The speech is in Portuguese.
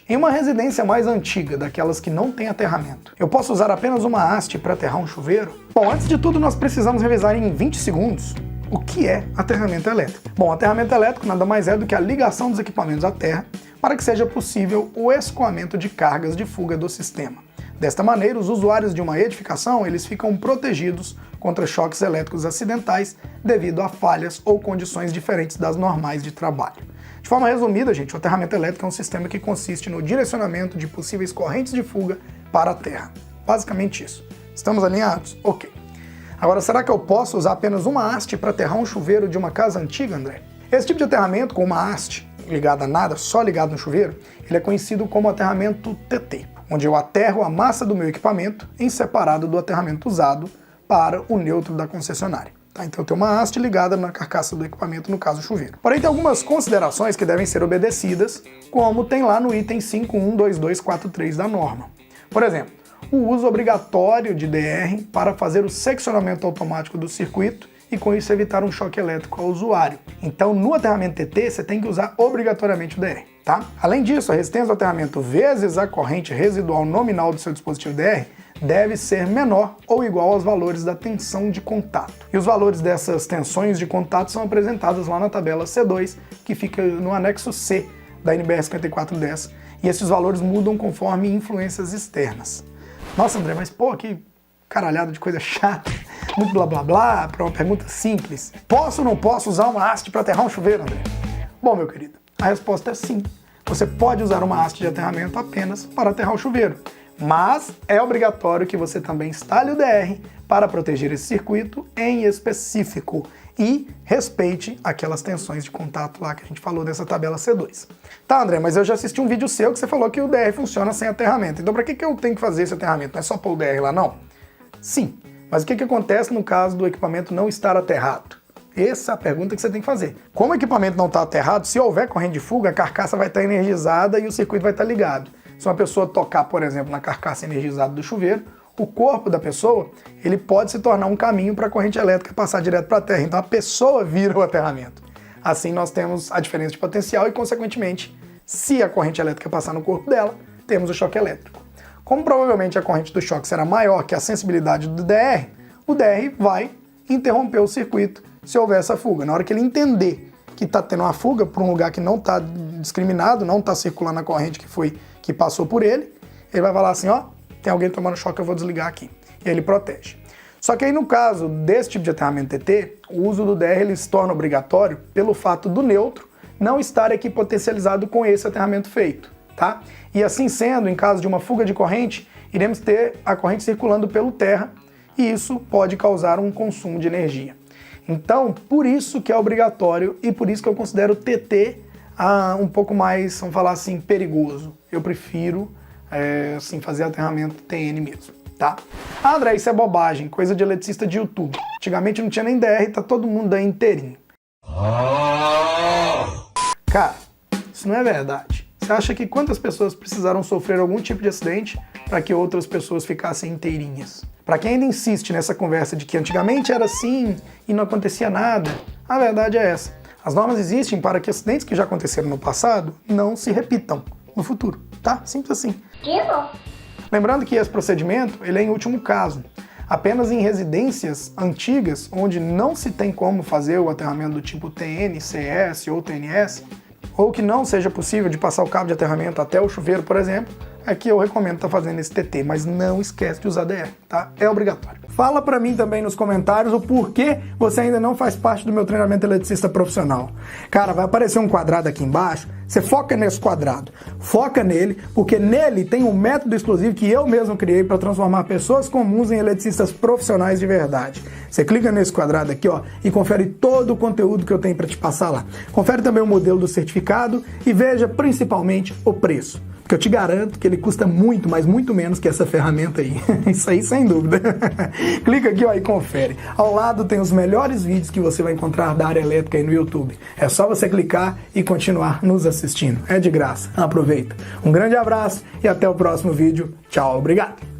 Em uma residência mais antiga, daquelas que não tem aterramento, eu posso usar apenas uma haste para aterrar um chuveiro? Bom, antes de tudo nós precisamos revisar em 20 segundos o que é aterramento elétrico. Bom, aterramento elétrico nada mais é do que a ligação dos equipamentos à terra para que seja possível o escoamento de cargas de fuga do sistema. Desta maneira, os usuários de uma edificação eles ficam protegidos contra choques elétricos acidentais devido a falhas ou condições diferentes das normais de trabalho. De forma resumida, gente, o aterramento elétrico é um sistema que consiste no direcionamento de possíveis correntes de fuga para a terra. Basicamente isso. Estamos alinhados? Ok. Agora, será que eu posso usar apenas uma haste para aterrar um chuveiro de uma casa antiga, André? Esse tipo de aterramento com uma haste ligada a nada, só ligado no chuveiro, ele é conhecido como aterramento TT, onde eu aterro a massa do meu equipamento em separado do aterramento usado para o neutro da concessionária. Então eu tenho uma haste ligada na carcaça do equipamento, no caso o chuveiro. Porém, tem algumas considerações que devem ser obedecidas, como tem lá no item 512243 da norma. Por exemplo, o uso obrigatório de DR para fazer o seccionamento automático do circuito e com isso evitar um choque elétrico ao usuário. Então no aterramento TT você tem que usar obrigatoriamente o DR, tá? Além disso, a resistência do aterramento vezes a corrente residual nominal do seu dispositivo DR deve ser menor ou igual aos valores da tensão de contato. E os valores dessas tensões de contato são apresentados lá na tabela C2, que fica no anexo C da NBR 5410, e esses valores mudam conforme influências externas. Nossa, André, mas pô, que caralhada de coisa chata, muito blá blá blá, para uma pergunta simples. Posso ou não posso usar uma haste para aterrar um chuveiro, André? Bom, meu querido, a resposta é sim. Você pode usar uma haste de aterramento apenas para aterrar o chuveiro. Mas é obrigatório que você também instale o DR para proteger esse circuito em específico e respeite aquelas tensões de contato lá que a gente falou dessa tabela C2. Tá, André, mas eu já assisti um vídeo seu que você falou que o DR funciona sem aterramento. Então para que eu tenho que fazer esse aterramento? Não é só pôr o DR lá, não? Sim, mas o que acontece no caso do equipamento não estar aterrado? Essa é a pergunta que você tem que fazer. Como o equipamento não está aterrado, se houver corrente de fuga, a carcaça vai estar energizada e o circuito vai estar ligado. Se uma pessoa tocar, por exemplo, na carcaça energizada do chuveiro, o corpo da pessoa ele pode se tornar um caminho para a corrente elétrica passar direto para a terra. Então a pessoa vira o aterramento. Assim nós temos a diferença de potencial e, consequentemente, se a corrente elétrica passar no corpo dela, temos o choque elétrico. Como provavelmente a corrente do choque será maior que a sensibilidade do DR, o DR vai interromper o circuito se houver essa fuga. Na hora que ele entender que está tendo uma fuga para um lugar que não está discriminado, não está circulando a corrente que passou por ele, ele vai falar assim, ó, tem alguém tomando choque, eu vou desligar aqui. E ele protege. Só que aí no caso desse tipo de aterramento TT, o uso do DR ele se torna obrigatório pelo fato do neutro não estar aqui potencializado com esse aterramento feito, tá? E assim sendo, em caso de uma fuga de corrente, iremos ter a corrente circulando pelo terra e isso pode causar um consumo de energia. Então, por isso que é obrigatório e por isso que eu considero o TT um pouco mais, vamos falar assim, perigoso. Eu prefiro assim, fazer aterramento TN mesmo, tá? Ah, André, isso é bobagem, coisa de eletricista de YouTube. Antigamente não tinha nem DR, tá todo mundo aí inteirinho. Cara, isso não é verdade. Você acha que quantas pessoas precisaram sofrer algum tipo de acidente para que outras pessoas ficassem inteirinhas? Para quem ainda insiste nessa conversa de que antigamente era assim e não acontecia nada, a verdade é essa. As normas existem para que acidentes que já aconteceram no passado não se repitam no futuro, tá? Simples assim. Lembrando que esse procedimento ele é em último caso. Apenas em residências antigas, onde não se tem como fazer o aterramento do tipo TN, CS ou TNS, ou que não seja possível de passar o cabo de aterramento até o chuveiro, por exemplo, é que eu recomendo estar fazendo esse TT, mas não esquece de usar DR, tá? É obrigatório. Fala pra mim também nos comentários o porquê você ainda não faz parte do meu treinamento eletricista profissional. Cara, vai aparecer um quadrado aqui embaixo, você foca nesse quadrado, foca nele, porque nele tem um método exclusivo que eu mesmo criei para transformar pessoas comuns em eletricistas profissionais de verdade. Você clica nesse quadrado aqui, ó, e confere todo o conteúdo que eu tenho para te passar lá. Confere também o modelo do certificado e veja principalmente o preço. Porque eu te garanto que ele custa muito, mas muito menos que essa ferramenta aí. Isso aí sem dúvida. Clica aqui, ó, e confere. Ao lado tem os melhores vídeos que você vai encontrar da área elétrica aí no YouTube. É só você clicar e continuar nos assistindo. É de graça. Aproveita. Um grande abraço e até o próximo vídeo. Tchau, obrigado.